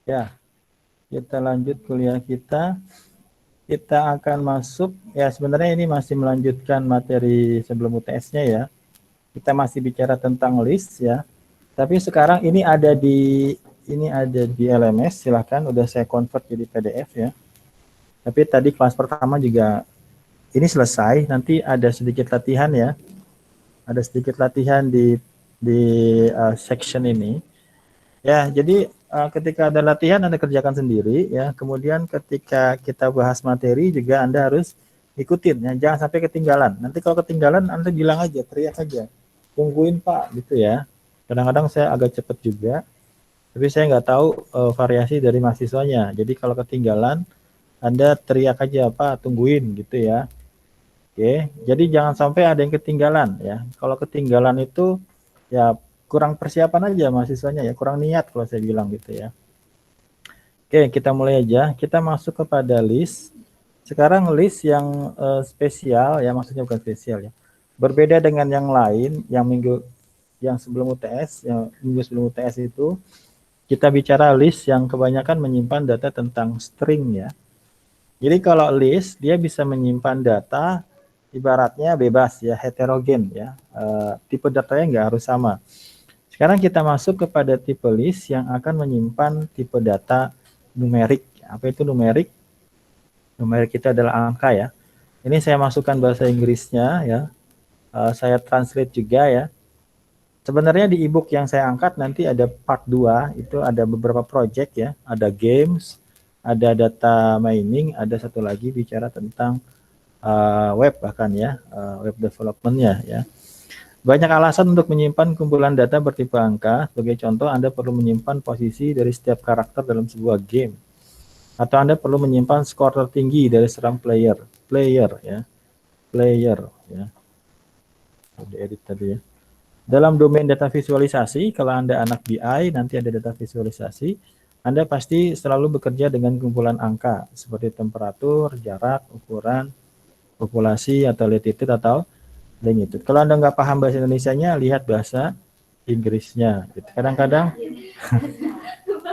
Ya, kita lanjut kuliah kita. Kita akan masuk, ya sebenarnya ini masih melanjutkan materi sebelum UTS-nya ya. Kita masih bicara tentang list ya. Tapi sekarang ini ada di LMS, silahkan udah saya convert jadi PDF ya. Tapi tadi kelas pertama juga ini selesai, nanti ada sedikit latihan ya. Ada sedikit latihan di section ini. Ya, jadi ketika ada latihan Anda kerjakan sendiri ya. Kemudian ketika kita bahas materi juga Anda harus ikutin ya, jangan sampai ketinggalan. Nanti kalau ketinggalan Anda bilang aja, teriak aja. Tungguin Pak gitu ya. Kadang-kadang saya agak cepat juga, tapi saya nggak tahu variasi dari mahasiswanya. Jadi kalau ketinggalan Anda teriak aja Pak, tungguin gitu ya. Oke, jadi jangan sampai ada yang ketinggalan ya. Kalau ketinggalan itu ya kurang persiapan aja mahasiswanya ya, kurang niat kalau saya bilang gitu ya. Oke, kita mulai aja. Kita masuk kepada list. Sekarang list yang spesial ya, maksudnya bukan spesial ya. Berbeda dengan yang lain, yang sebelum UTS, yang minggu sebelum UTS itu kita bicara list yang kebanyakan menyimpan data tentang string ya. Jadi kalau list dia bisa menyimpan data ibaratnya bebas ya, heterogen ya. Tipe datanya nggak harus sama. Sekarang kita masuk kepada tipe list yang akan menyimpan tipe data numerik. Apa itu numerik? Numerik itu adalah angka ya. Ini saya masukkan bahasa Inggrisnya ya. Saya translate juga ya. Sebenarnya di ebook yang saya angkat nanti ada part 2, itu ada beberapa project ya. Ada games, ada data mining, ada satu lagi bicara tentang web bahkan ya, web development-nya ya. Banyak alasan untuk menyimpan kumpulan data bertipe angka. Sebagai contoh, Anda perlu menyimpan posisi dari setiap karakter dalam sebuah game. Atau Anda perlu menyimpan skor tertinggi dari seorang player. Player ya. Player ya. Udah edit tadi ya. Dalam domain data visualisasi, kalau Anda anak BI, nanti ada data visualisasi, Anda pasti selalu bekerja dengan kumpulan angka, seperti temperatur, jarak, ukuran, populasi, atau latitude, atau longitude. Kalau Anda nggak paham bahasa Indonesianya, lihat bahasa Inggrisnya. Gitu.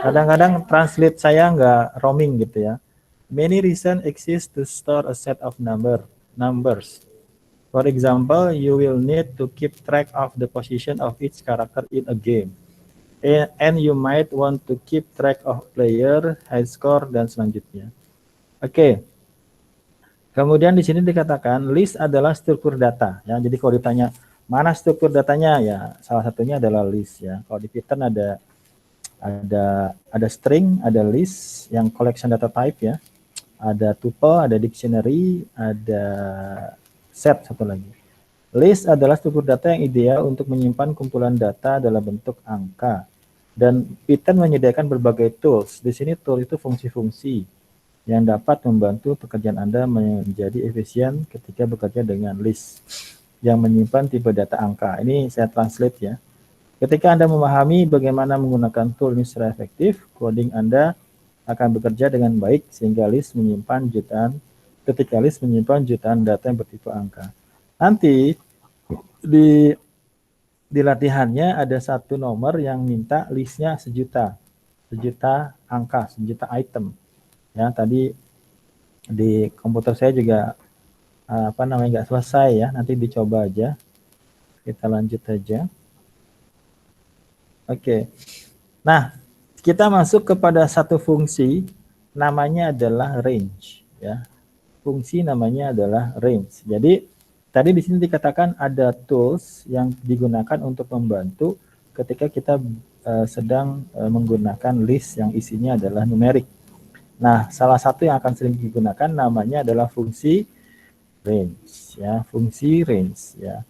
Kadang-kadang translate saya nggak roaming gitu ya. Many reasons exist to store a set of numbers. For example, you will need to keep track of the position of each character in a game. And you might want to keep track of player, high score, dan selanjutnya. Oke. Kemudian di sini dikatakan list adalah struktur data. Ya. Jadi kalau ditanya mana struktur datanya, ya salah satunya adalah list. Ya. Kalau di Python ada string, ada list yang collection data type ya. Ada tuple, ada dictionary, ada set satu lagi. List adalah struktur data yang ideal untuk menyimpan kumpulan data dalam bentuk angka. Dan Python menyediakan berbagai tools. Di sini tool itu fungsi-fungsi yang dapat membantu pekerjaan Anda menjadi efisien ketika bekerja dengan list yang menyimpan tipe data angka. Ini saya translate ya. Ketika Anda memahami bagaimana menggunakan tool ini secara efektif, coding Anda akan bekerja dengan baik sehingga ketika list menyimpan jutaan data yang bertipe angka. Nanti di latihannya ada satu nomor yang minta listnya sejuta angka, sejuta item. Ya, tadi di komputer saya juga nggak selesai ya, nanti dicoba aja. Kita lanjut aja. Oke. Nah, kita masuk kepada satu fungsi namanya adalah range ya. Fungsi namanya adalah range. Jadi tadi di sini dikatakan ada tools yang digunakan untuk membantu ketika kita sedang menggunakan list yang isinya adalah numerik. Nah, salah satu yang akan sering digunakan namanya adalah fungsi range ya, fungsi range ya.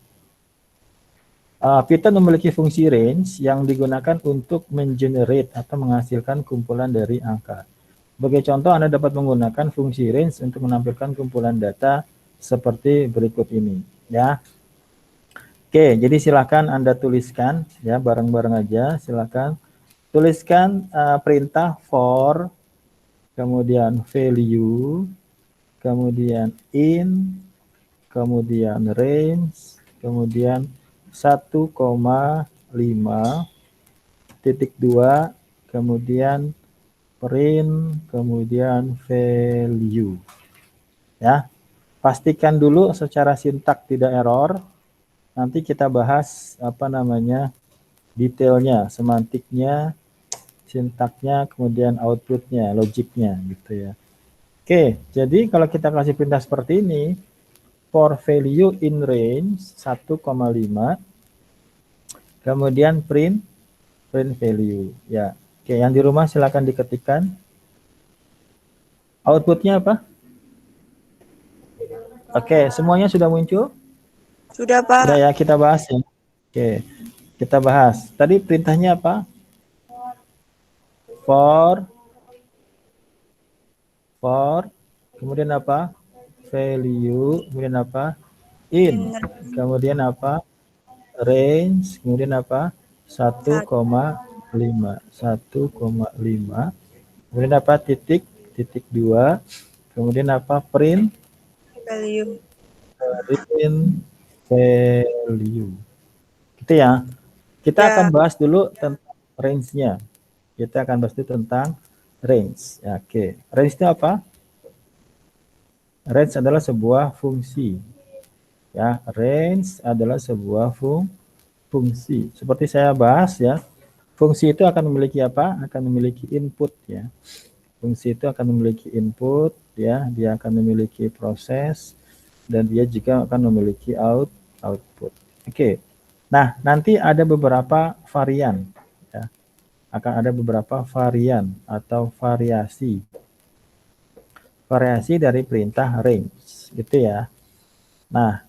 Python memiliki fungsi range yang digunakan untuk mengenerate atau menghasilkan kumpulan dari angka. Sebagai contoh, Anda dapat menggunakan fungsi range untuk menampilkan kumpulan data seperti berikut ini ya. Oke, jadi silakan Anda tuliskan ya, bareng-bareng aja silakan. Tuliskan perintah for, kemudian value, kemudian in, kemudian range, kemudian 1,5 titik 2, kemudian print, kemudian value. Ya, pastikan dulu secara sintak tidak error. Nanti kita bahas apa namanya detailnya, semantiknya, sintaknya, kemudian outputnya, logiknya gitu ya. Oke, jadi kalau kita kasih perintah seperti ini, for value in range 1,5, kemudian print value. Ya, oke, yang di rumah silakan diketikkan. Outputnya apa? Oke, semuanya sudah muncul? Sudah, Sudah Pak. ya, kita bahas ya. Oke, kita bahas. Tadi perintahnya apa? For, kemudian apa? Value, kemudian apa? In, In kemudian apa? Range, kemudian apa? 1,5. 1,5. Kemudian apa? Titik 2. Kemudian apa? Print value. value. Gitu ya. Kita akan Ya, bahas dulu tentang range-nya. Kita akan bahas dulu tentang range. Ya, oke. Range itu apa? Range adalah sebuah fungsi. Ya, range adalah sebuah fungsi. Seperti saya bahas ya, fungsi itu akan memiliki apa? Akan memiliki input ya. Fungsi itu akan memiliki input ya, dia akan memiliki proses dan dia juga akan memiliki output. Oke. Nah, nanti ada beberapa varian ya. Akan ada beberapa varian atau variasi dari perintah range gitu ya. Nah,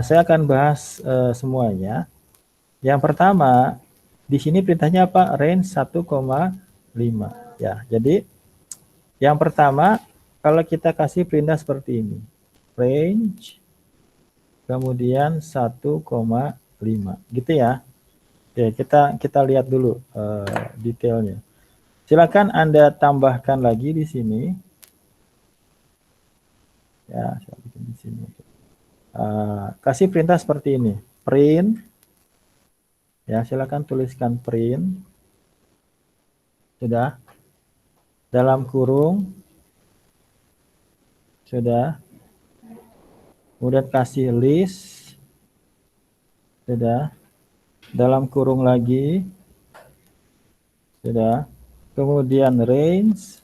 saya akan bahas semuanya. Yang pertama, di sini perintahnya apa? Range 1,5 ya. Jadi yang pertama, kalau kita kasih perintah seperti ini, range kemudian 1,5 gitu ya. Oke, kita lihat dulu detailnya. Silakan Anda tambahkan lagi di sini. Ya, saya bikin di sini. Kasih perintah seperti ini, print. Ya, silakan tuliskan print. Sudah. Dalam kurung. Sudah. Kemudian kasih list. Sudah. Dalam kurung lagi. Sudah. Kemudian range.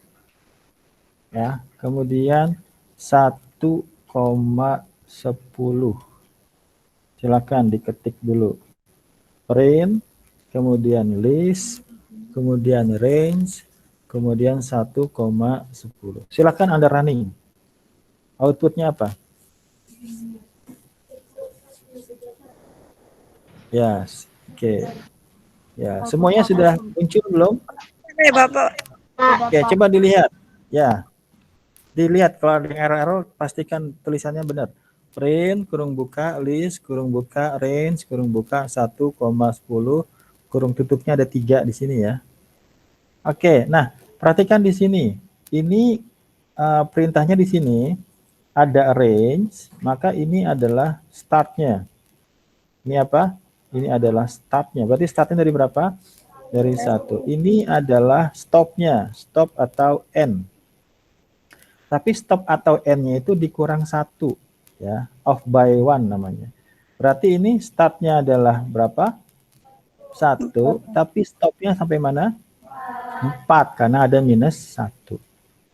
Ya, kemudian 1,10. Silakan diketik dulu. Print, kemudian list, kemudian range, kemudian 1,10. Silakan Anda running. Outputnya apa? Yes, oke. Ya, semuanya sudah muncul belum? Oke, Bapak. Oke, coba dilihat. Ya, dilihat kalau ada error pastikan tulisannya benar. Print, kurung buka, list, kurung buka, range, kurung buka, 1,10, kurung tutupnya ada 3 di sini ya. Oke, nah perhatikan di sini. Ini perintahnya di sini ada range, maka ini adalah startnya. Ini apa? Ini adalah startnya. Berarti startnya dari berapa? Dari 1. Ini adalah stopnya, stop atau end. Tapi stop atau end-nya itu dikurang 1. Ya, off by 1 namanya. Berarti ini startnya adalah berapa? 1, tapi stopnya sampai mana? 4, karena ada minus 1.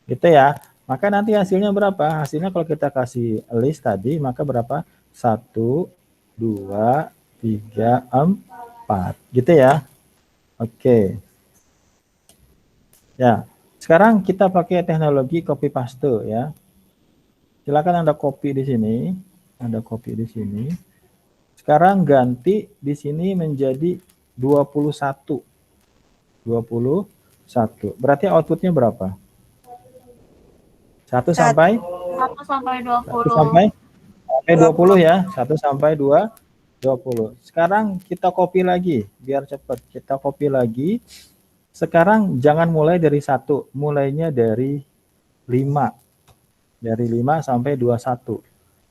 Gitu ya. Maka nanti hasilnya berapa? Hasilnya kalau kita kasih list tadi, maka berapa? 1, 2, 3, 4. Gitu ya. Oke. Ya. Sekarang kita pakai teknologi copy paste ya. Silakan Anda copy di sini. Anda copy di sini. Sekarang ganti di sini menjadi 21. 21. Berarti outputnya berapa? 1 sampai 1 sampai 1 20. sampai 20 ya. 1 sampai 20. Sekarang kita copy lagi biar cepat. Kita copy lagi. Sekarang jangan mulai dari 1, mulainya dari 5. Dari 5 sampai 21.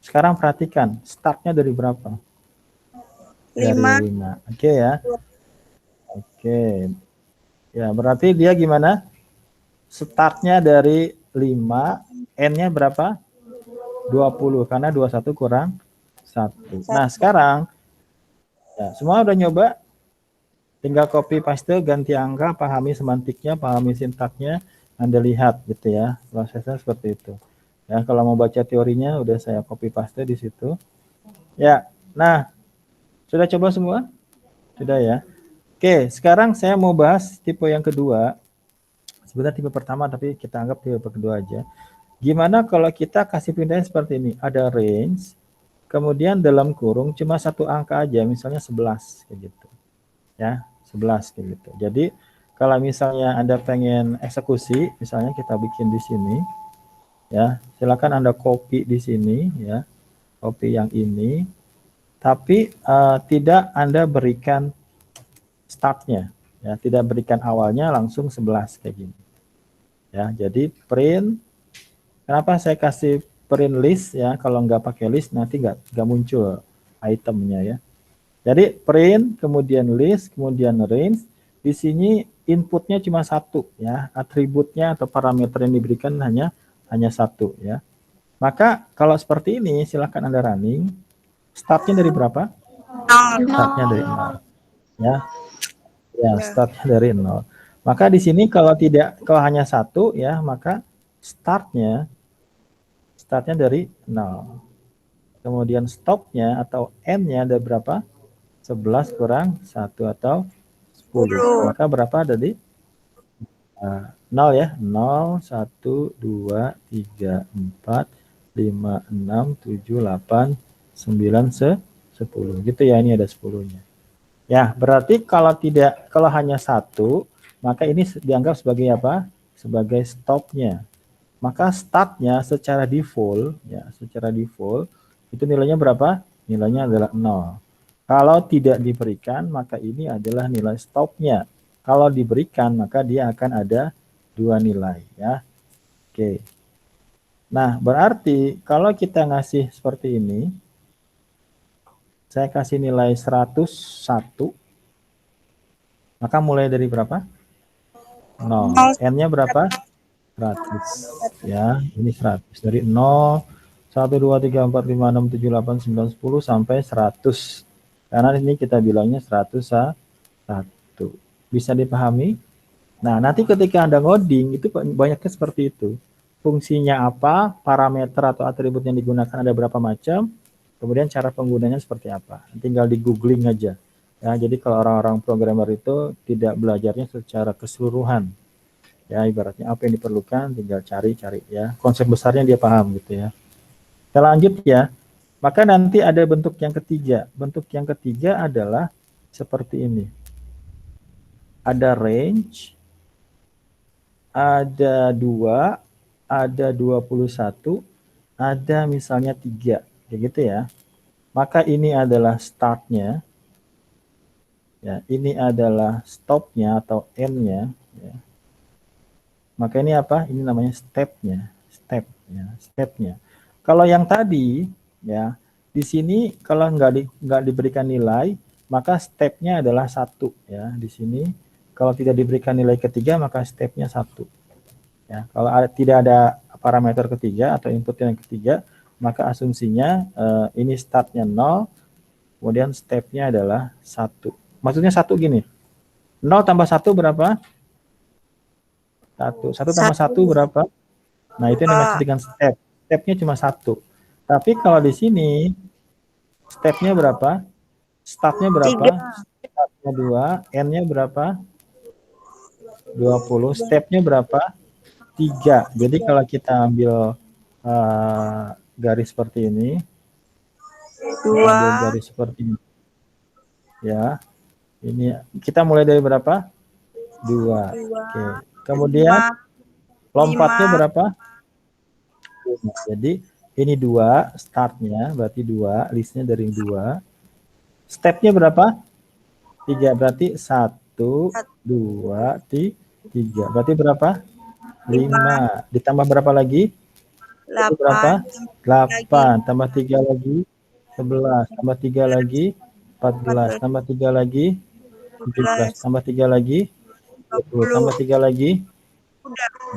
Sekarang perhatikan, startnya dari berapa? Dari 5. Oke ya. Oke. Ya, berarti dia gimana? startnya dari 5, n-nya berapa? 20, karena 21 kurang 1. Nah, sekarang ya, semua udah nyoba? Tinggal copy paste, ganti angka, pahami semantiknya, pahami sintaknya, Anda lihat gitu ya. Prosesnya seperti itu. Ya, kalau mau baca teorinya udah saya copy paste di situ. Ya. Nah, sudah coba semua? Sudah ya. Oke, sekarang saya mau bahas tipe yang kedua. Sebenarnya tipe pertama tapi kita anggap tipe kedua aja. Gimana kalau kita kasih pindahan seperti ini? Ada range, kemudian dalam kurung cuma satu angka aja, misalnya 11 kayak gitu. Ya, 11 kayak gitu. Jadi kalau misalnya Anda pengen eksekusi, misalnya kita bikin di sini, ya, silakan Anda copy di sini, ya, copy yang ini, tapi tidak Anda berikan startnya, ya, tidak berikan awalnya langsung 11 kayak gini. Ya, jadi print. Kenapa saya kasih print list ya? Kalau nggak pakai list nanti nggak muncul itemnya ya. Jadi print, kemudian list, kemudian range. Di sini inputnya cuma satu ya, atributnya atau parameter yang diberikan hanya satu ya. Maka kalau seperti ini silakan Anda running. Startnya dari berapa? Startnya dari 0 ya. Ya, startnya dari 0. Maka di sini kalau hanya satu ya, maka startnya dari 0. Kemudian stopnya atau n-nya ada berapa? 11 kurang 1 atau 10. Maka berapa ada di 0 ya? 0, 1, 2, 3, 4, 5, 6, 7, 8, 9, 10. Gitu ya, ini ada 10-nya. Ya, berarti kalau hanya satu, maka ini dianggap sebagai apa? Sebagai stopnya. Maka startnya secara default, ya, secara default itu nilainya berapa? Nilainya adalah 0. Kalau tidak diberikan, maka ini adalah nilai stopnya. Kalau diberikan, maka dia akan ada dua nilai, ya. Oke. Nah, berarti kalau kita ngasih seperti ini, saya kasih nilai 101, maka mulai dari berapa? 0. N-nya berapa? 100. Ya, ini 100. Dari 0, 1, 2, 3, 4, 5, 6, 7, 8, 9, 10, sampai 100. Karena ini kita bilangnya 101. Bisa dipahami? Nah, nanti ketika Anda ngoding, itu banyaknya seperti itu. Fungsinya apa, parameter atau atribut yang digunakan ada berapa macam, kemudian cara penggunanya seperti apa. Tinggal di googling aja. Ya, jadi kalau orang-orang programmer itu tidak belajarnya secara keseluruhan. Ya, ibaratnya apa yang diperlukan tinggal cari-cari ya. Konsep besarnya dia paham gitu ya. Kita lanjut ya. Maka nanti ada bentuk yang ketiga. Bentuk yang ketiga adalah seperti ini. Ada range, ada 2, ada 21, ada misalnya 3. Kayak gitu ya. Maka ini adalah startnya. Ya, ini adalah stopnya atau end-nya. Ya. Maka ini apa? Ini namanya stepnya. Stepnya. Kalau yang tadi, ya, di sini kalau nggak diberikan nilai, maka stepnya adalah 1. Ya, di sini kalau tidak diberikan nilai ketiga, maka stepnya 1. Ya, kalau tidak ada parameter ketiga atau input yang ketiga, maka asumsinya ini startnya 0, kemudian stepnya adalah 1. Maksudnya 1 gini, 0 tambah 1 berapa? 1. 1 tambah 1 berapa? Nah, itu yang dimaksud dengan step. Stepnya cuma 1. Tapi kalau di sini, stepnya berapa? Startnya berapa? Startnya 2. N-nya berapa? 20. Stepnya berapa? 3. Jadi kalau kita ambil garis seperti ini, ambil garis seperti ini. Ya, ini kita mulai dari berapa? 2. Oke. Kemudian lompatnya berapa? 5. Jadi ini 2 startnya, berarti 2, listnya dari 2. Stepnya berapa? 3, berarti 1, 2, 3. Berarti berapa? 5. Ditambah berapa lagi? Itu berapa? 8. Tambah 3 lagi, 11. Tambah 3 lagi, 14. Tambah 3 lagi, 17. Tambah 3 lagi, 20. Tambah 3 lagi,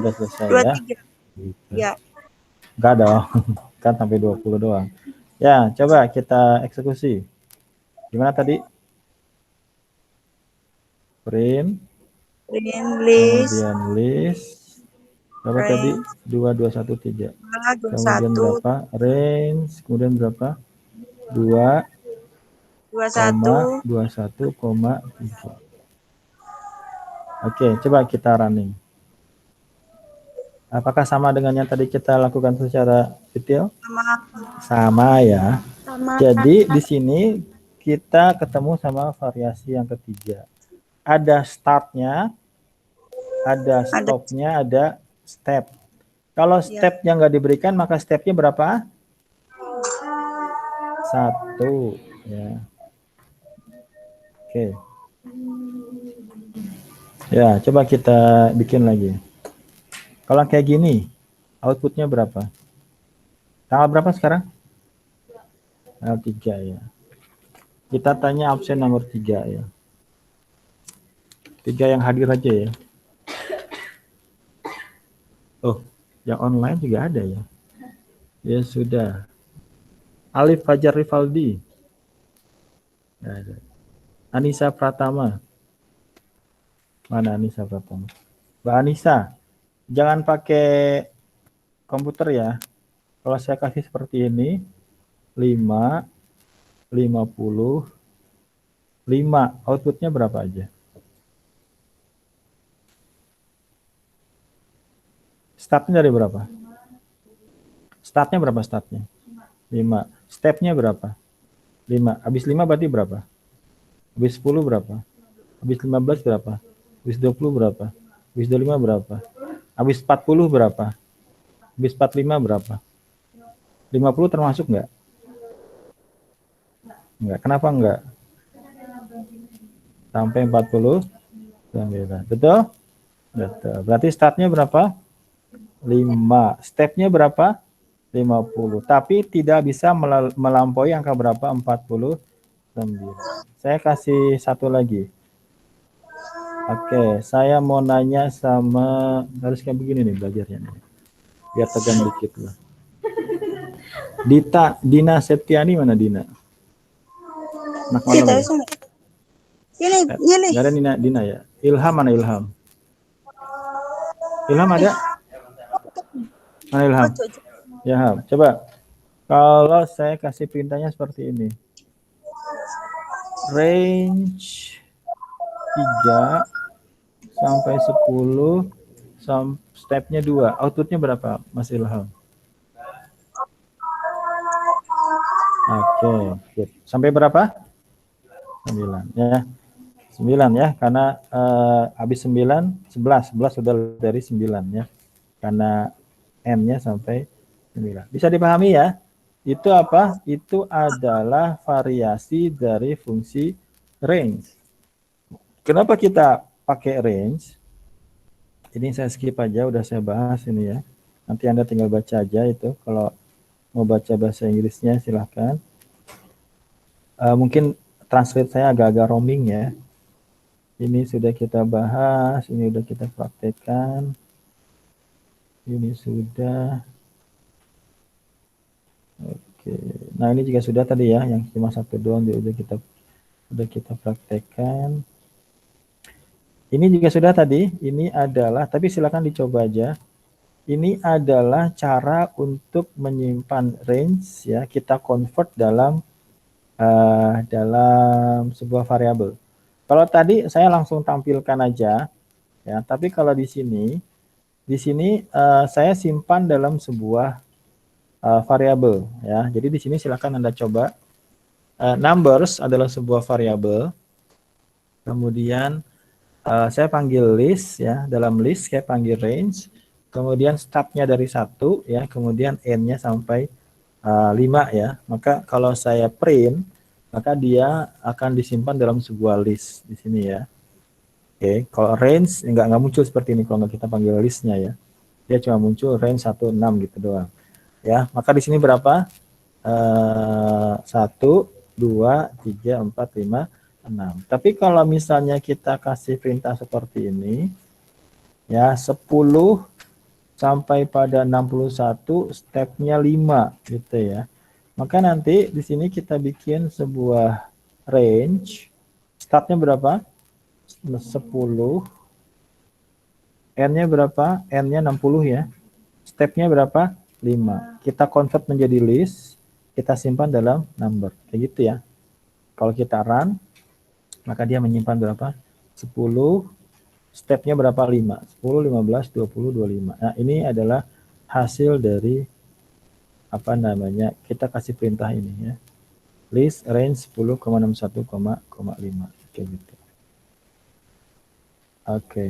Udah selesai ya. 23. Gitu. Ya. Enggak dong. Kan sampai 20 doang. Ya, coba kita eksekusi. Gimana tadi? Print, Print list, kemudian list. Berapa tadi? range, 2, 2, 1, 3. Kemudian 21, berapa? Range, kemudian berapa? 2, 21. 21,3. Oke, coba kita running. Apakah sama dengan yang tadi kita lakukan secara detail? Sama. Sama ya. Sama. Jadi di sini kita ketemu sama variasi yang ketiga. Ada startnya, ada stopnya, ada step. Kalau stepnya nggak diberikan, maka stepnya berapa? 1. Ya. Oke. Ya, coba kita bikin lagi. Kalau kayak gini, outputnya berapa? Tanggal berapa sekarang? Tanggal 3 ya. Kita tanya absen nomor 3 ya. 3 yang hadir aja ya. Oh, yang online juga ada ya. Ya sudah. Alif Fajar Rivaldi. Ada. Anissa Pratama. Mana Anissa Pratama? Mbak Anissa, jangan pakai komputer ya. Kalau saya kasih seperti ini, 5, 50, 5. Outputnya berapa aja? Startnya dari berapa? Startnya berapa startnya? 5. Stepnya berapa? 5. Habis 5 berarti berapa? Habis 10 berapa? Habis 15 berapa? Habis 20 berapa? Habis 25 berapa? Habis 40 berapa? Habis 45 berapa? 50 termasuk nggak? Enggak. Kenapa enggak? Sampai 40. Betul? Betul. Berarti startnya berapa? 5. Stepnya berapa? 50. Tapi tidak bisa melampaui angka berapa? 49. Saya kasih satu lagi. Oke, saya mau nanya sama, harus kayak begini nih belajarnya nih. Biar tegang dikit lah. Dina Septiani mana Dina? Anak mana lagi? Ini. Gak ada Dina ya. Ilham mana Ilham? Ilham ada? Mana Ilham? Ya, coba. Kalau saya kasih perintahnya seperti ini. Range 3 sampai 10, stepnya 2. Outputnya berapa, Mas Ilham? Oke, good. Sampai berapa? 9 ya. 9 ya, karena habis 9, 11 sudah dari 9 ya. Karena N-nya sampai 9. Bisa dipahami ya? Itu apa? Itu adalah variasi dari fungsi range. Kenapa kita pakai range? Ini saya skip aja, udah saya bahas ini ya. Nanti Anda tinggal baca aja itu. Kalau mau baca bahasa Inggrisnya silahkan. Mungkin translate saya agak-agak roaming ya. Ini sudah kita bahas, ini sudah kita praktekkan. Ini sudah. Oke. Nah, ini juga sudah tadi ya, yang cuma satu doang udah kita praktekkan. Ini juga sudah tadi, ini adalah, tapi silakan dicoba aja. Ini adalah cara untuk menyimpan range ya, kita convert dalam sebuah variabel. Kalau tadi saya langsung tampilkan aja ya, tapi kalau di sini saya simpan dalam sebuah variabel ya. Jadi di sini silakan Anda coba. Numbers adalah sebuah variabel. Kemudian saya panggil list ya, dalam list saya panggil range. Kemudian startnya dari 1 ya, kemudian n-nya sampai 5 ya. Maka kalau saya print, maka dia akan disimpan dalam sebuah list di sini ya. Oke, kalau range nggak muncul seperti ini kalau nggak kita panggil listnya ya. Dia cuma muncul range 1, 6 gitu doang. Ya, maka di sini berapa? 1, 2, 3, 4, 5, 6. Tapi kalau misalnya kita kasih perintah seperti ini, Ya, 10 sampai pada 61 stepnya 5 gitu ya. Maka nanti di sini kita bikin sebuah range. Startnya berapa? 10. N-nya berapa? N-nya 60 ya. Stepnya berapa? 5. Kita convert menjadi list, kita simpan dalam number. Kayak gitu ya. Kalau kita run, maka dia menyimpan berapa? 10, stepnya berapa? 5. 10, 15, 20, 25. Nah, ini adalah hasil dari apa namanya? Kita kasih perintah ini ya. List range 10,61,5 kayak gitu. Oke.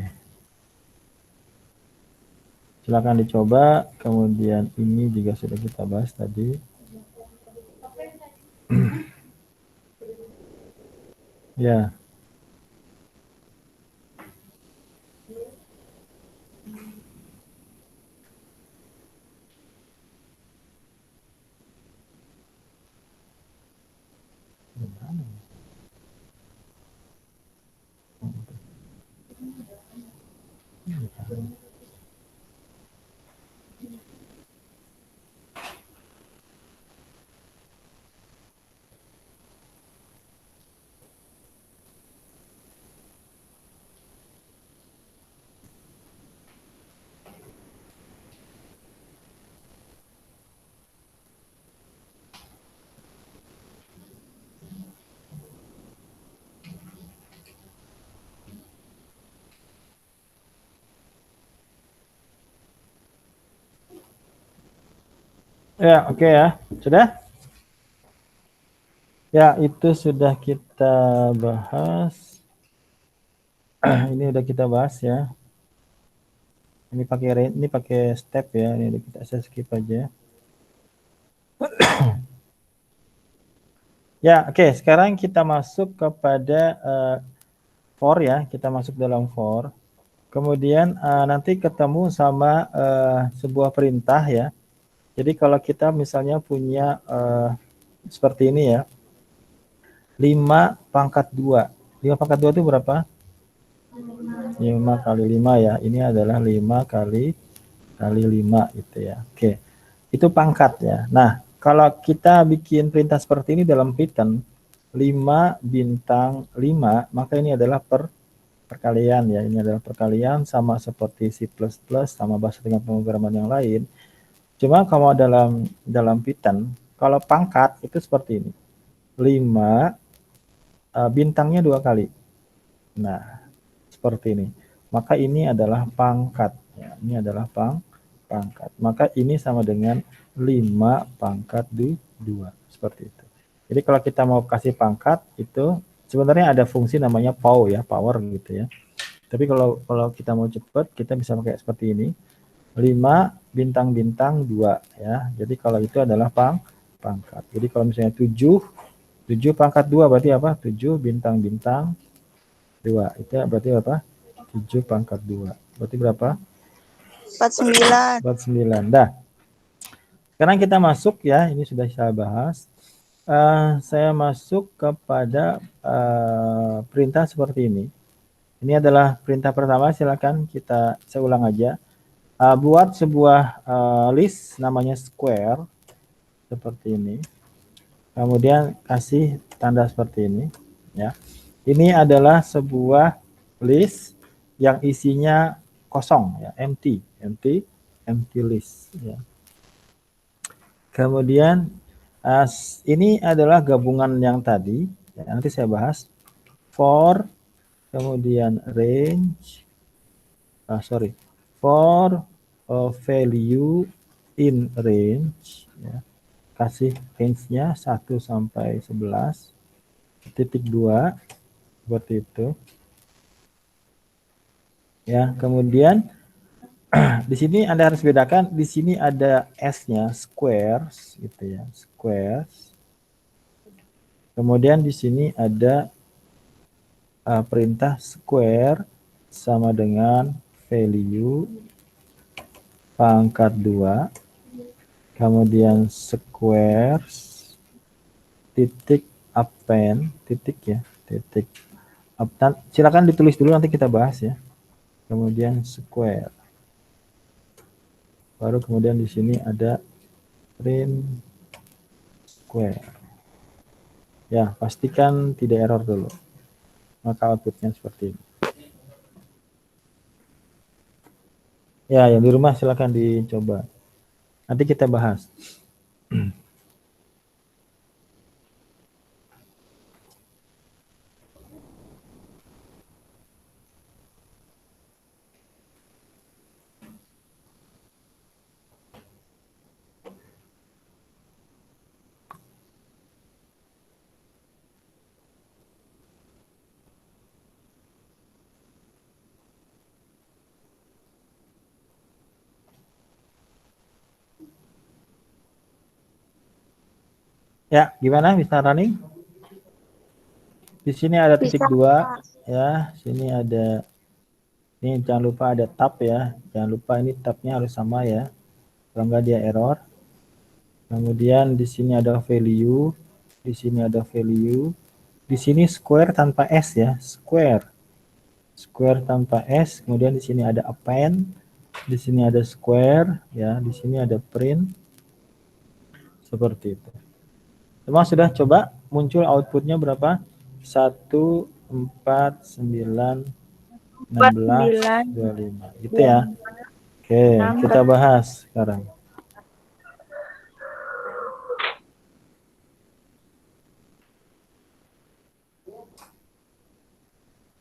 Silakan dicoba. Kemudian ini juga sudah kita bahas tadi. Ya. Ya, oke ya. Sudah? Ya, itu sudah kita bahas. Ini udah kita bahas ya. Ini pakai step ya. Ini udah saya skip aja. Ya, oke. Sekarang kita masuk kepada for ya. Kita masuk dalam for. Kemudian nanti ketemu sama sebuah perintah ya. Jadi kalau kita misalnya punya seperti ini ya. 5 pangkat 2. 5 pangkat 2 itu berapa? 5 kali 5 ya. Ini adalah 5 kali 5 gitu ya. Oke. Itu pangkat ya. Nah, kalau kita bikin perintah seperti ini dalam Python 5 bintang 5, maka ini adalah perkalian ya. Ini adalah perkalian sama seperti C++ sama bahasa dengan pemrograman yang lain. Cuma kalau dalam Python, kalau pangkat itu seperti ini. 5 bintangnya 2 kali. Nah, seperti ini. Maka ini adalah pangkat. Ya, ini adalah pangkat. Maka ini sama dengan 5 pangkat 2. Seperti itu. Jadi kalau kita mau kasih pangkat, itu sebenarnya ada fungsi namanya pow ya, power gitu ya. Tapi kalau kita mau cepat, kita bisa pakai seperti ini. 5 bintang-bintang 2 ya. Jadi kalau itu adalah pangkat. Jadi kalau misalnya 7 pangkat 2 berarti apa? 7 bintang-bintang 2. Itu berarti apa? 7 pangkat 2. Berarti berapa? 49. 49. Dah. Sekarang kita masuk ya. Ini sudah saya bahas. Saya masuk kepada perintah seperti ini. Ini adalah perintah pertama. Silakan saya ulang aja. Buat sebuah list namanya square. Seperti ini. Kemudian kasih tanda seperti ini. Ya. Ini adalah sebuah list yang isinya kosong ya, empty list ya. Kemudian ini adalah gabungan yang tadi ya, nanti saya bahas for kemudian range for value in range ya. Kasih range-nya 1 sampai 11 titik 2 seperti itu ya. Kemudian di sini Anda harus bedakan, di sini ada S-nya squares gitu ya, squares. Kemudian di sini ada perintah square sama dengan value pangkat 2. Kemudian squares titik append titik ya, titik append. Silakan ditulis dulu nanti kita bahas ya. kemudian square. Baru kemudian di sini ada print square. Ya, pastikan tidak error dulu. Maka outputnya seperti ini. Ya, yang di rumah silakan dicoba. Nanti kita bahas. Ya, gimana bisa running? Di sini ada titik Bisa. 2 ya, sini ada, ini jangan lupa ada tab ya, jangan lupa ini tabnya harus sama ya, kalau enggak dia error. Kemudian di sini ada value, di sini ada value, di sini square tanpa s ya, square tanpa s, kemudian di sini ada append, di sini ada square ya, di sini ada print, seperti itu. Semua sudah coba muncul outputnya berapa? 1, 4, 9, 16, 9, 25. Gitu ya. 26, Oke, kita bahas sekarang.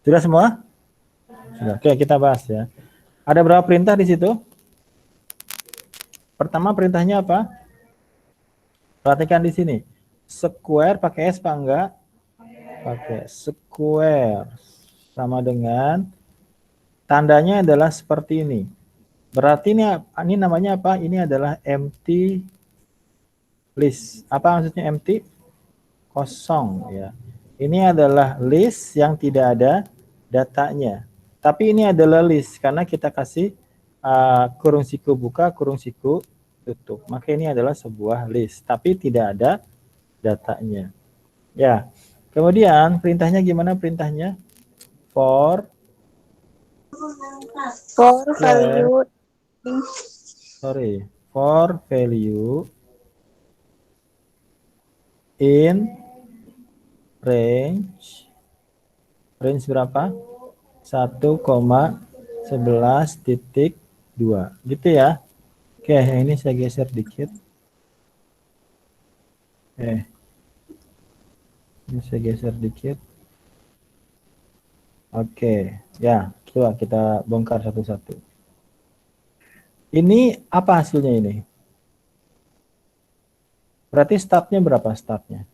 Sudah semua? Sudah. Oke, kita bahas ya. Ada berapa perintah di situ? Pertama perintahnya apa? Perhatikan di sini. Square pakai S apa enggak? Pakai square. Sama dengan tandanya adalah seperti ini. Berarti ini namanya apa? Ini adalah empty list. Apa maksudnya empty? Kosong ya. Ini adalah list yang tidak ada datanya. Tapi ini adalah list karena kita kasih kurung siku buka, kurung siku tutup. Maka ini adalah sebuah list, tapi tidak ada datanya. Ya. Kemudian perintahnya gimana perintahnya? For value, for value in range berapa? 1,11.2 gitu ya. Oke, ini saya geser dikit. Ini saya geser dikit. Oke, ya, coba kita bongkar satu-satu. Ini apa hasilnya ini? Berarti startnya berapa startnya?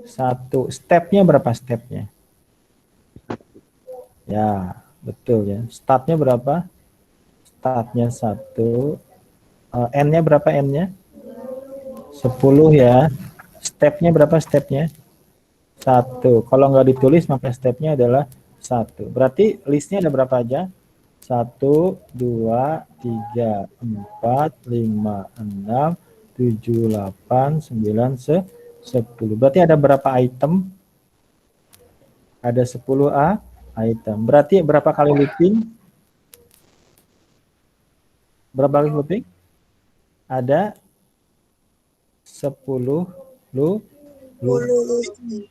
1. Stepnya berapa stepnya? Ya, betul ya. Startnya berapa? Startnya 1. N-nya berapa N-nya? 10 ya. Stepnya berapa stepnya? 1. Kalau nggak ditulis maka stepnya adalah 1. Berarti listnya ada berapa aja? 1, 2, 3, 4, 5, 6, 7, 8, 9, 10. Berarti ada berapa item? Ada 10 item. Berarti berapa kali looping? Berapa kali looping? Ada 10 looping.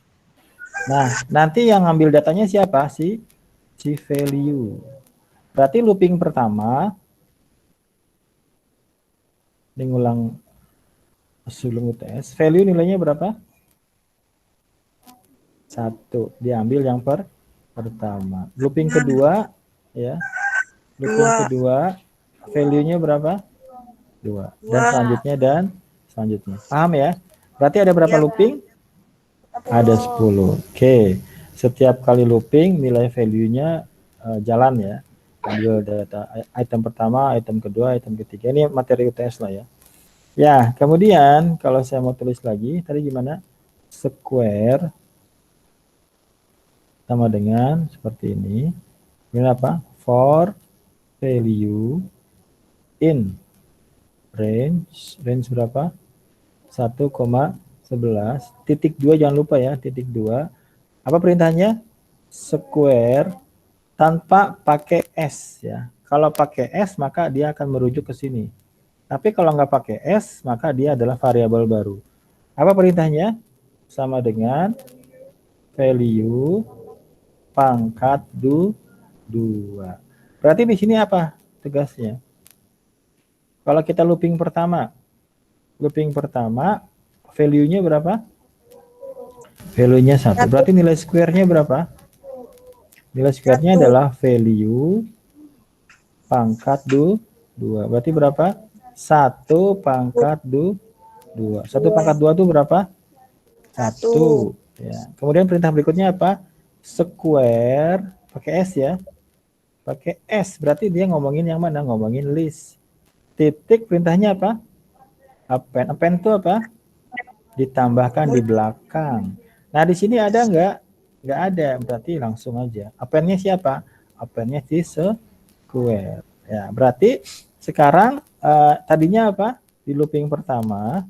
Nah, nanti yang ngambil datanya siapa? Si value. Berarti looping pertama, ini ngulang sebelum UTS, value nilainya berapa? 1. Diambil yang pertama. Looping kedua, ya. Looping kedua, value-nya berapa? 2. Dan selanjutnya. Paham ya? Berarti ada berapa looping? Ada 10. Oke. Setiap kali looping nilai value-nya jalan ya. Ambil data item pertama, item kedua, item ketiga. Ini materi UTS lah ya. Ya, kemudian kalau saya mau tulis lagi, tadi gimana? Square sama dengan seperti ini. Ini apa? For value in range berapa? 1,11. Titik 2 jangan lupa ya, titik 2. Apa perintahnya? Square tanpa pakai S ya. Kalau pakai S maka dia akan merujuk ke sini. Tapi kalau nggak pakai S maka dia adalah variabel baru. Apa perintahnya? Sama dengan value pangkat 2. Berarti di sini apa tugasnya? Kalau kita looping pertama value-nya berapa? Value-nya 1. Berarti nilai square-nya berapa? Nilai square-nya adalah value pangkat 2. Berarti berapa? 1 pangkat 2. 1 pangkat 2 itu berapa? 1. Ya. Kemudian perintah berikutnya apa? Square pakai S ya. Pakai S. Berarti dia ngomongin yang mana? Ngomongin list. Titik perintahnya apa? Append. Append itu apa? Ditambahkan di belakang. Nah, di sini ada nggak? Nggak ada. Berarti langsung aja. Append-nya siapa? Append-nya si square. Ya, berarti sekarang tadinya apa? Di looping pertama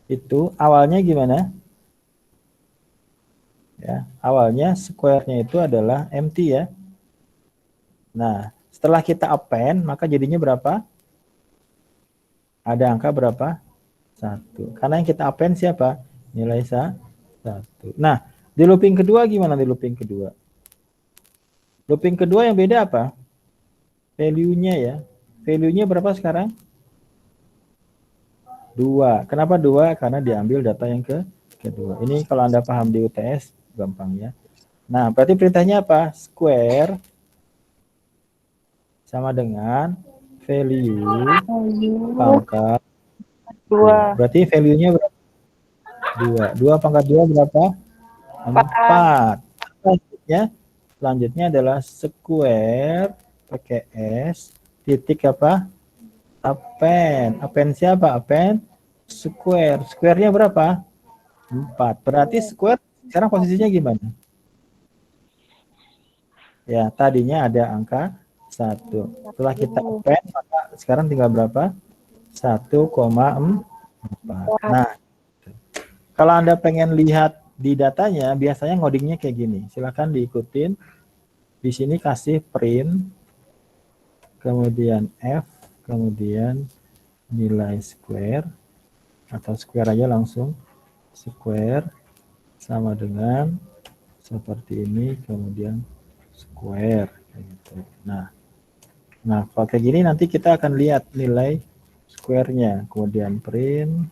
itu awalnya gimana? Ya, awalnya square-nya itu adalah empty ya. Nah, setelah kita append, maka jadinya berapa? Ada angka berapa? 1. Karena yang kita append siapa? Nilai 1. Nah, di looping kedua gimana di looping kedua? Looping kedua yang beda apa? Value-nya ya. Value-nya berapa sekarang? 2. Kenapa 2? Karena diambil data yang kedua. Ini kalau Anda paham di UTS, gampang ya. Nah, berarti perintahnya apa? Square sama dengan value pangkat 2. Berarti value-nya berapa? 2. 2 pangkat 2 berapa? 4. Selanjutnya adalah square pakai S titik apa? Append. Append siapa? Append square. Square-nya berapa? 4. Berarti square sekarang posisinya gimana? Ya, tadinya ada angka 1. Setelah kita append, maka sekarang tinggal berapa? 1,4. Nah, kalau Anda pengen lihat di datanya, biasanya ngodingnya kayak gini. Silahkan diikutin. Di sini kasih print, kemudian F, kemudian nilai square, atau square aja langsung. Square sama dengan seperti ini, kemudian square. Gitu. Nah, kalau kayak gini nanti kita akan lihat nilai square-nya. Kemudian print,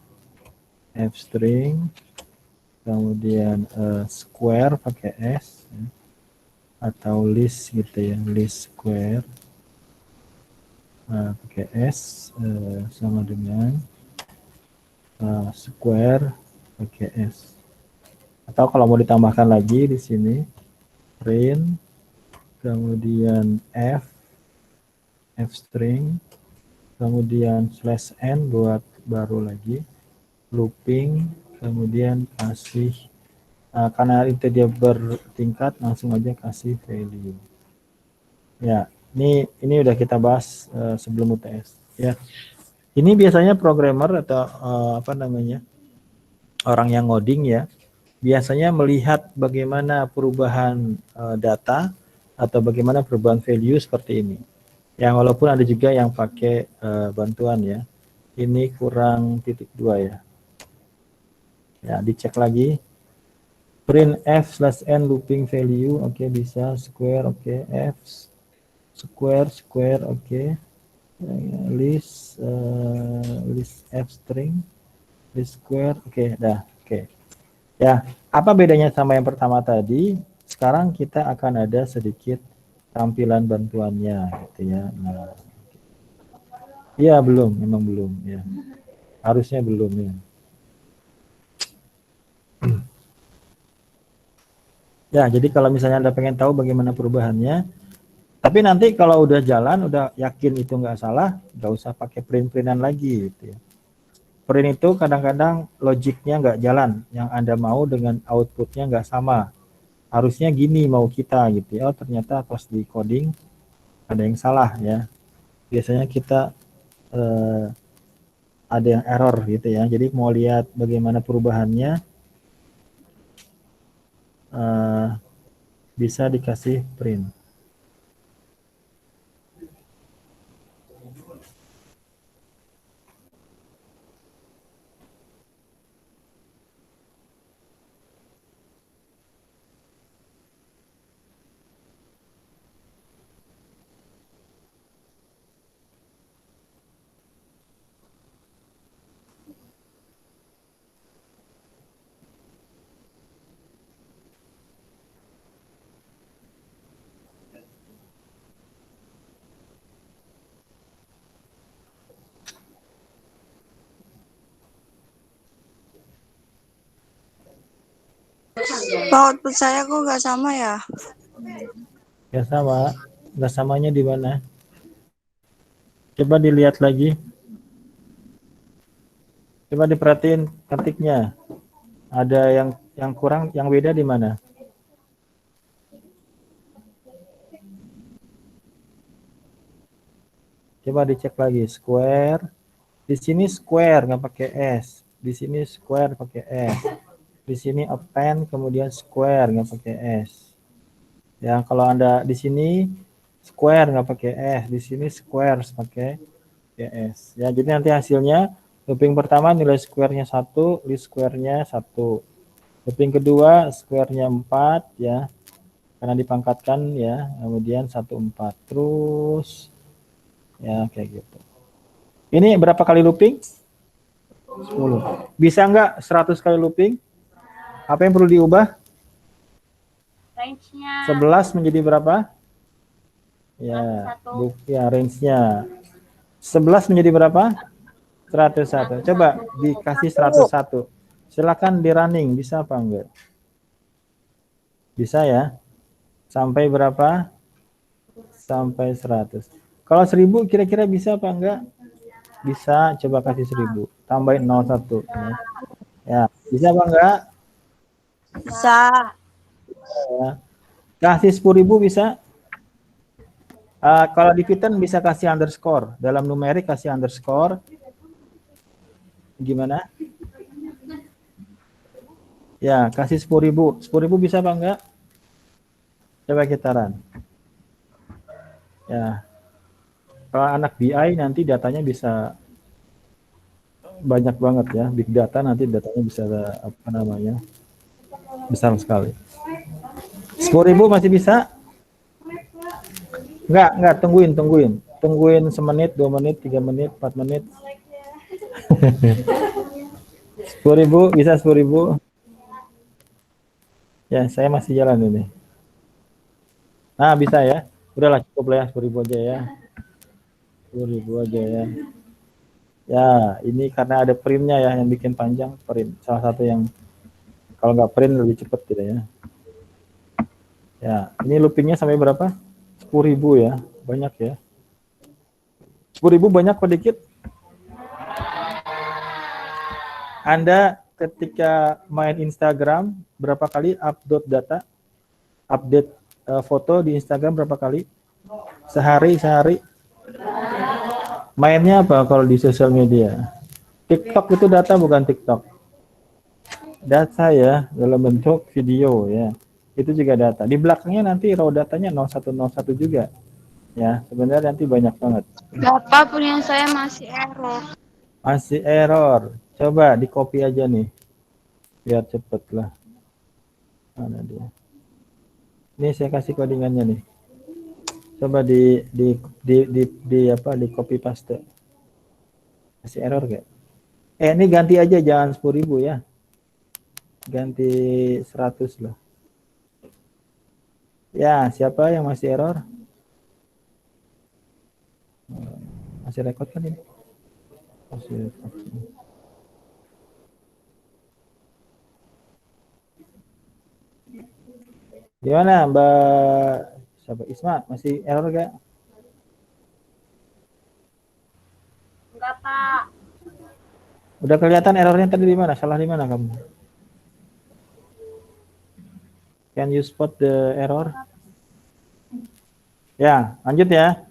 F string, kemudian square pakai S, ya. Atau list gitu ya, list square pakai S sama dengan square pakai S. Atau kalau mau ditambahkan lagi di sini print, kemudian F string, kemudian slash n buat baru lagi, looping, kemudian kasih karena itu dia bertingkat, langsung aja kasih value. Ya, ini udah kita bahas sebelum UTS. Ya, ini biasanya programmer atau apa namanya orang yang ngoding ya, biasanya melihat bagaimana perubahan data atau bagaimana perubahan value seperti ini. Ya, walaupun ada juga yang pakai bantuan ya. Ini kurang titik 2 ya. Ya, dicek lagi. Print F slash N looping value, oke, bisa. Square, oke. F square, oke. List F string, list square, oke, dah, oke. Ya, apa bedanya sama yang pertama tadi? Sekarang kita akan ada sedikit tampilan bantuannya, gitu ya. Nah, ya belum, memang belum, ya. Harusnya belum ya. Ya, jadi kalau misalnya Anda pengen tahu bagaimana perubahannya, tapi nanti kalau udah jalan, udah yakin itu nggak salah, nggak usah pakai print-printan lagi gitu ya. Print itu kadang-kadang logiknya nggak jalan, yang Anda mau dengan outputnya nggak sama. Harusnya gini mau kita gitu ya, oh ternyata pas di coding ada yang salah ya. Biasanya kita ada yang error gitu ya. Jadi mau lihat bagaimana perubahannya, bisa dikasih print. Pak, output saya kok nggak sama ya? Ya sama, nggak samanya di mana? Coba dilihat lagi. Coba diperhatiin ketiknya. Ada yang kurang, yang beda di mana? Coba dicek lagi. Square. Di sini square nggak pakai S. Di sini square pakai S. Di sini append kemudian square nggak pakai S. Ya kalau Anda di sini square nggak pakai S. Di sini square pakai S. Ya jadi nanti hasilnya looping pertama nilai square-nya 1, least square-nya 1. Looping kedua square-nya 4 ya. Karena dipangkatkan ya, kemudian 1/4 terus ya kayak gitu. Ini berapa kali looping? 10. Bisa nggak 100 kali looping? Apa yang perlu diubah? Range-nya 11 menjadi berapa? Ya, 101. ya range-nya. 11 menjadi berapa? 101. Coba dikasih 101. Silakan di running, bisa apa enggak? Bisa ya? Sampai berapa? Sampai 100. Kalau 1000 kira-kira bisa apa enggak? Bisa, coba kasih 1000. Tambahin 01 ya. Ya, bisa apa enggak? Bisa. Ya. Kasih 10.000 bisa? Kalau di Python bisa kasih underscore. Dalam numerik kasih underscore. Gimana? Ya, kasih 10.000. 10.000 bisa apa enggak? Coba kita run. Ya. Kalau anak BI nanti datanya bisa banyak banget ya. Big data nanti datanya bisa apa namanya? Besar sekali. 10.000 masih bisa? Enggak, tungguin. Tungguin semenit, 2 menit, 3 menit, 4 menit. 10.000, bisa 10.000? Ya, saya masih jalan ini. Nah, bisa ya. Udahlah cukup lah ya, 10.000 aja ya. 10.000 aja ya. Ya, ini karena ada printnya ya yang bikin panjang, print. Salah satu yang kalau nggak print lebih cepat gitu ya. Ya, ini loopingnya sampai berapa? 10.000 ya. Banyak ya. 10.000 banyak apa dikit? Anda ketika main Instagram berapa kali upload data? Update foto di Instagram berapa kali? Sehari. Mainnya apa kalau di sosial media? TikTok itu data bukan TikTok. Data ya, dalam bentuk video ya. Itu juga data. Di belakangnya nanti raw datanya 0101 juga. Ya, sebenarnya nanti banyak banget. Bapak punya saya masih error. Masih error. Coba di copy aja nih. Biar cepet lah. Mana dia? Ini saya kasih codingannya nih. Coba di apa di copy paste. Masih error gak? Ini ganti aja jangan 10.000 ya. Ganti 100 lah. Ya, siapa yang masih error? Masih record kan ini? Masih record. Gimana Mbak siapa Isma? Masih error gak? Enggak, Pak. Udah kelihatan errornya tadi di mana? Salah di mana kamu? Can you spot the error? Ya, lanjut ya.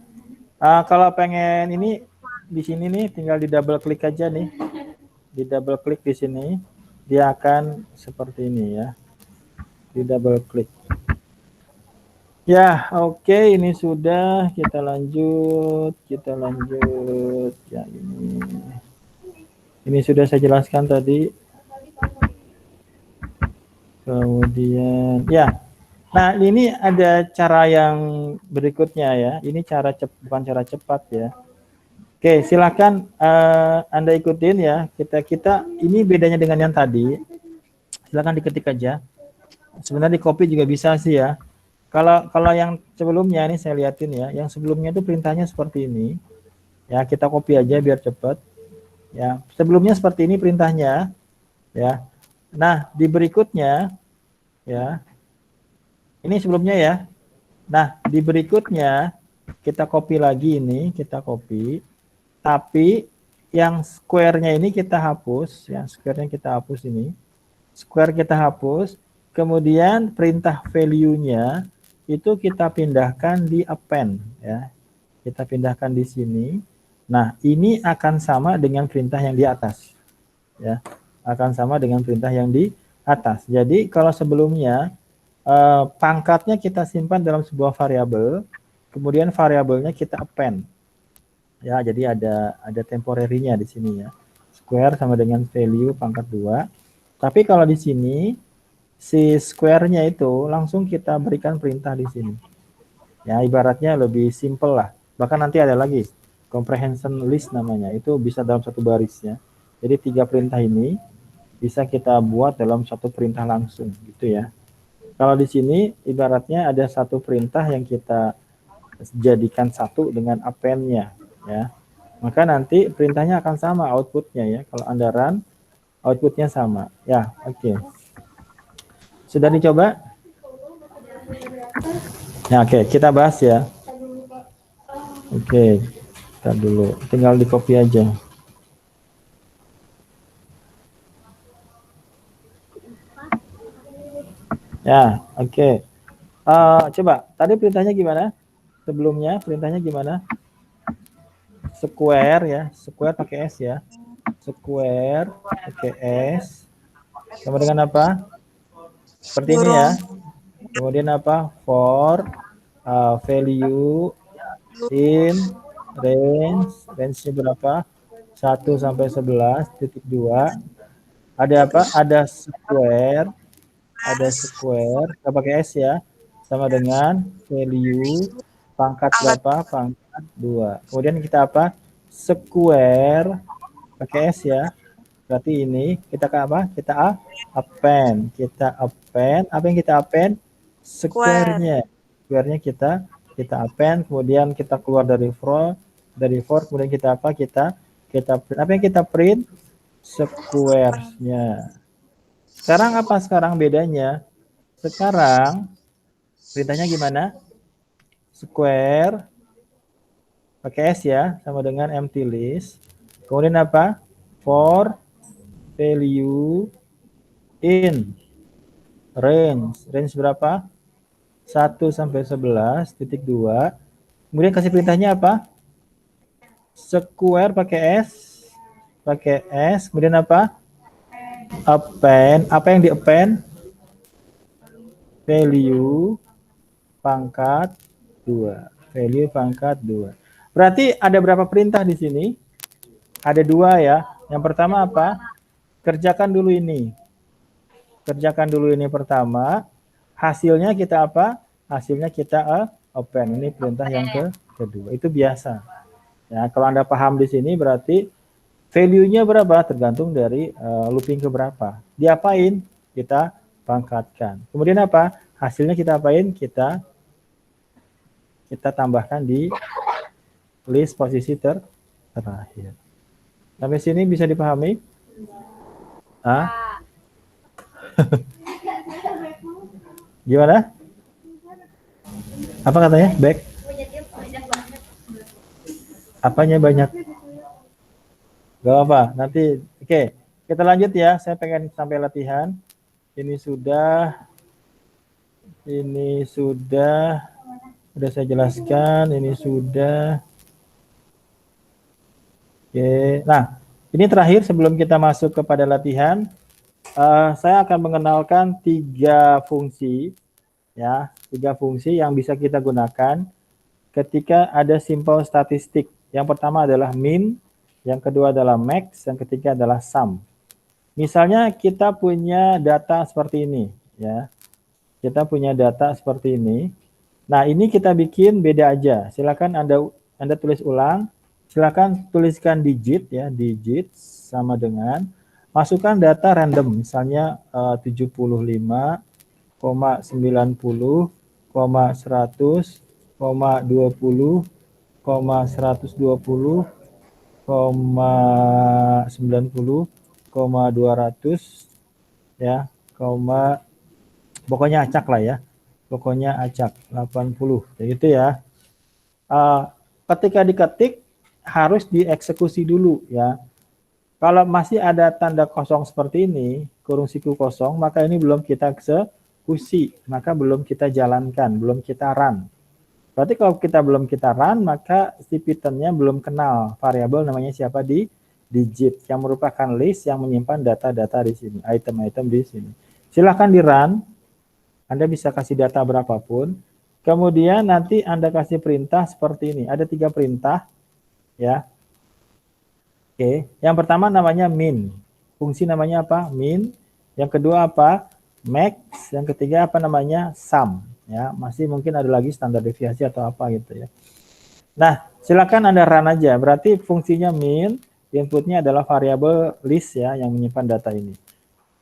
Kalau pengen ini di sini nih tinggal di double klik aja nih. Di double klik di sini dia akan seperti ini ya. di double klik. Ya, oke, ini sudah, kita lanjut ya, ini sudah saya jelaskan tadi. Kemudian ya, nah ini ada cara yang berikutnya ya, ini bukan cara cepat ya. Oke, silakan Anda ikutin ya, kita ini bedanya dengan yang tadi, silakan diketik aja. Sebenarnya di copy juga bisa sih ya. Kalau yang sebelumnya ini saya liatin ya, yang sebelumnya itu perintahnya seperti ini. Ya, kita copy aja biar cepat. Ya, sebelumnya seperti ini perintahnya. Ya. Nah, di berikutnya ya. Ini sebelumnya ya. Nah, di berikutnya kita copy lagi ini, kita copy. Tapi yang square-nya ini kita hapus, yang square-nya kita hapus ini. Square kita hapus, kemudian perintah value-nya itu kita pindahkan di append ya. Kita pindahkan di sini. Nah, ini akan sama dengan perintah yang di atas. Ya, akan sama dengan perintah yang di atas. Jadi kalau sebelumnya pangkatnya kita simpan dalam sebuah variabel, kemudian variabelnya kita append. Ya, jadi ada temporary-nya di sini ya. Square sama dengan value pangkat 2. Tapi kalau di sini si square-nya itu langsung kita berikan perintah di sini. Ya, ibaratnya lebih simple lah. Bahkan nanti ada lagi comprehension list namanya. Itu bisa dalam satu baris ya. Jadi 3 perintah ini bisa kita buat dalam satu perintah langsung gitu ya. Kalau di sini ibaratnya ada satu perintah yang kita jadikan satu dengan append-nya ya. Maka nanti perintahnya akan sama outputnya ya. Kalau Anda run, outputnya sama. Ya, oke. Sudah dicoba? Ya, oke, kita bahas ya. Oke, kita dulu. Tinggal di copy aja. Ya, oke. Coba, tadi perintahnya gimana? Sebelumnya perintahnya gimana? Square ya, square pakai S ya. Square pakai S. Sama dengan apa? Seperti ini ya. Kemudian apa? For value in range-nya berapa? 1 sampai 11.2. Ada apa? Ada square, kita pakai S ya. Sama dengan value pangkat berapa? Pangkat 2. Kemudian kita apa? Square pakai S ya. Berarti ini kita ke apa? Kita append. Apa yang kita append? Square-nya. Square-nya kita append, kemudian kita keluar dari for, kemudian kita apa? Kita print. Apa yang kita print? Square-nya. Sekarang apa sekarang bedanya? Sekarang perintahnya gimana? Square pakai S ya, sama dengan empty list. Kemudian apa? For value in range berapa? 1 sampai 11.2. Kemudian kasih perintahnya apa? Square pakai S, kemudian apa? Append. Apa yang di append? Value pangkat 2. Value pangkat 2. Berarti ada berapa perintah di sini? Ada 2 ya. Yang pertama apa? Kerjakan dulu ini. Pertama. Hasilnya kita apa? Hasilnya kita append. Ini perintah yang kedua. Itu biasa. Ya, kalau Anda paham di sini berarti value-nya berapa? Tergantung dari looping ke berapa. Diapain? Kita pangkatkan. Kemudian apa? Hasilnya kita apain? Kita tambahkan di list posisi terakhir. Sampai sini bisa dipahami? Gimana? Apa katanya? Back? Apanya banyak? Gak apa, nanti. Oke, kita lanjut ya. Saya pengen sampai latihan. Ini sudah saya jelaskan. Ini sudah. Oke, nah ini terakhir sebelum kita masuk kepada latihan. saya akan mengenalkan 3 fungsi, ya, 3 fungsi yang bisa kita gunakan ketika ada simple statistik. Yang pertama adalah min, yang kedua adalah max, yang ketiga adalah sum. Misalnya kita punya data seperti ini, ya. Kita punya data seperti ini. Nah, ini kita bikin beda aja. Silakan Anda tulis ulang. Silakan tuliskan digit, ya, digit sama dengan masukkan data random, misalnya 75,90,100, 20, 120, 90, 200, ya, pokoknya acak lah ya. Pokoknya acak 80, kayak gitu ya. Ketika diketik harus dieksekusi dulu ya. Kalau masih ada tanda kosong seperti ini, kurung siku kosong, maka ini belum kita eksekusi, maka belum kita jalankan, belum kita run. Berarti kalau kita belum kita run, maka si Python-nya belum kenal variabel namanya siapa di digit, yang merupakan list yang menyimpan data-data di sini, item-item di sini. Silahkan di run, Anda bisa kasih data berapapun, kemudian nanti Anda kasih perintah seperti ini, ada 3 perintah, ya. Oke, yang pertama namanya min. Fungsi namanya apa? Min. Yang kedua apa? Max. Yang ketiga apa namanya? Sum. Ya, masih mungkin ada lagi standar deviasi atau apa gitu ya. Nah, silakan Anda run aja. Berarti fungsinya min, inputnya adalah variabel list ya yang menyimpan data ini.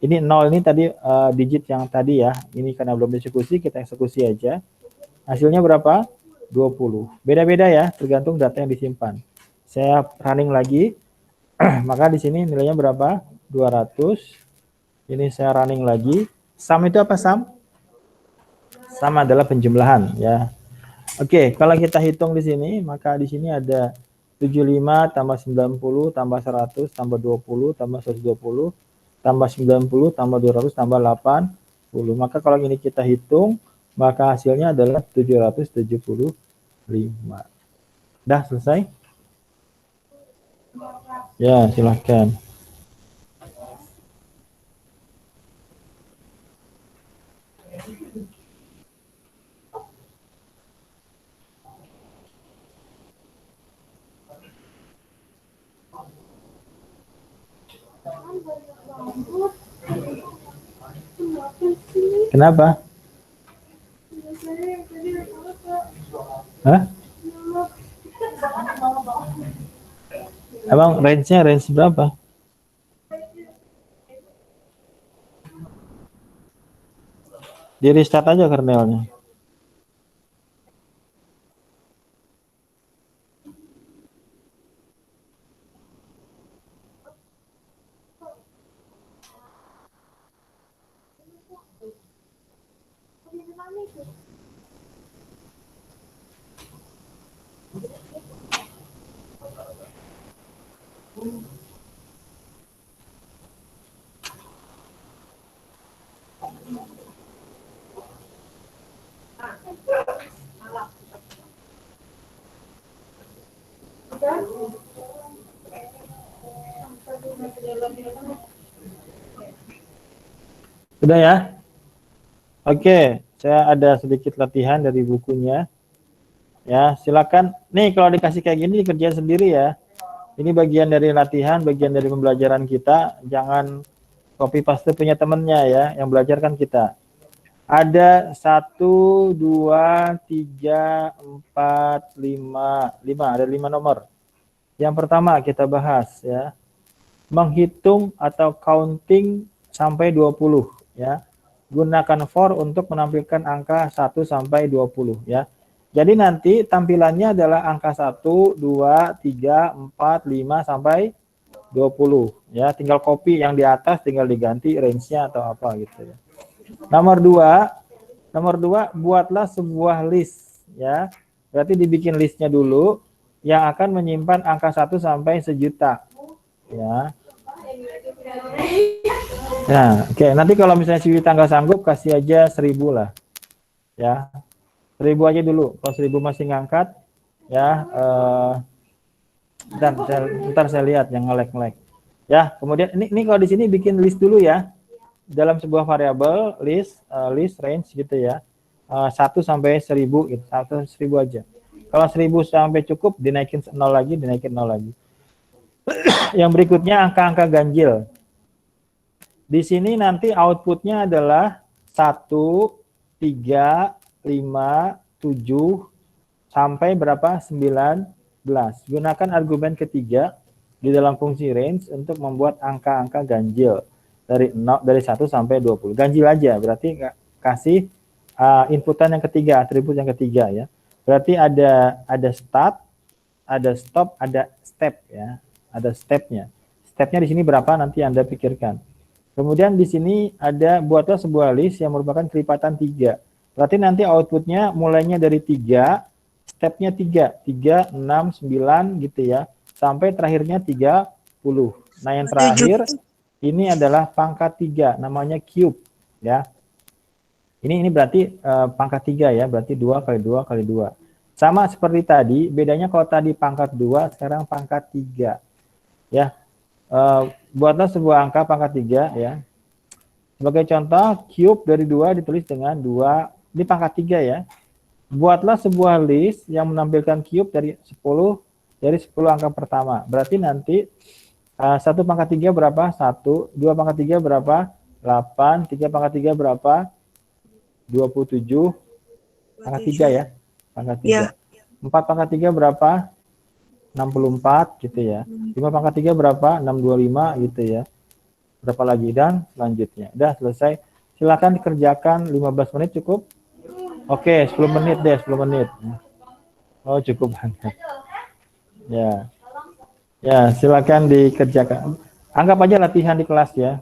Ini 0 ini tadi digit yang tadi ya. Ini karena belum dieksekusi, kita eksekusi aja. Hasilnya berapa? 20. Beda-beda ya, tergantung data yang disimpan. Saya running lagi. Maka di sini nilainya berapa? 200. Ini saya running lagi. Sum itu apa sum? Sum adalah penjumlahan ya. Oke, kalau kita hitung di sini, maka di sini ada 75 tambah 90 tambah 100 tambah 20 tambah 120 tambah 90 tambah 200 tambah 80. Maka kalau ini kita hitung, maka hasilnya adalah 775. Dah selesai? Ya, silahkan. Kenapa? Hah? Abang range-nya range berapa? Di restart aja kernelnya. Sudah ya? Oke, saya ada sedikit latihan dari bukunya. Ya, silakan. Nih kalau dikasih kayak gini kerjain sendiri ya. Ini bagian dari latihan, bagian dari pembelajaran kita. Jangan copy paste punya temennya ya, yang belajar kan kita. Ada 1, 2, 3, 4, 5, ada 5 nomor. Yang pertama kita bahas ya, menghitung atau counting sampai 20 ya. Gunakan for untuk menampilkan angka 1 sampai 20 ya. Jadi nanti tampilannya adalah angka 1, 2, 3, 4, 5 sampai 20 ya. Tinggal copy yang di atas, tinggal diganti range-nya atau apa gitu ya. Nomor 2, buatlah sebuah list ya. Berarti dibikin listnya dulu yang akan menyimpan angka 1 sampai sejuta ya. Nah, oke. Nanti kalau misalnya si Wita nggak sanggup, kasih aja 1000 lah. Ya, 1000 aja dulu. Kalau 1000 masih ngangkat, ya. Ntar saya lihat yang ngelek-ngelek. Ya, kemudian ini kalau di sini bikin list dulu ya. dalam sebuah variabel list range gitu ya. 1 sampai 1000 gitu, 1000 aja. Kalau 1000 sampai cukup dinaikin 0 lagi, dinaikin 0 lagi. Yang berikutnya angka-angka ganjil. Di sini nanti outputnya adalah 1, 3, 5, 7 sampai berapa? 19. Gunakan argumen ketiga di dalam fungsi range untuk membuat angka-angka ganjil dari 1 sampai 20. Ganjil aja, berarti kasih inputan yang ketiga, atribut yang ketiga ya. Berarti ada start, ada stop, ada step ya. Ada stepnya. Stepnya di sini berapa nanti Anda pikirkan. Kemudian di sini buatlah sebuah list yang merupakan kelipatan 3. Berarti nanti outputnya mulainya dari 3, stepnya 3, 6, 9 gitu ya. Sampai terakhirnya 30. Nah yang terakhir ini adalah pangkat 3, namanya cube ya. Ini berarti pangkat 3 ya, berarti 2 kali 2 kali 2. Sama seperti tadi, bedanya kalau tadi pangkat 2, sekarang pangkat 3. Ya, buatlah sebuah angka pangkat 3 ya. Sebagai contoh, cube dari 2 ditulis dengan 2, ini pangkat 3 ya. Buatlah sebuah list yang menampilkan cube dari 10 angka pertama. Berarti nanti 1 pangkat 3 berapa? 1, 2 pangkat 3 berapa? 8, 3 pangkat 3 berapa? 27 pangkat 3 ya. Pangkat 3. Ya. 4 pangkat 3 berapa? 64 gitu ya. 5 pangkat 3 berapa? 625 gitu ya. Berapa lagi dan selanjutnya. Udah selesai. Silakan dikerjakan 15 menit cukup. Oke, 10 menit deh, 10 menit. Oh, cukup banget. Ya. Ya, silakan dikerjakan. Anggap aja latihan di kelas ya.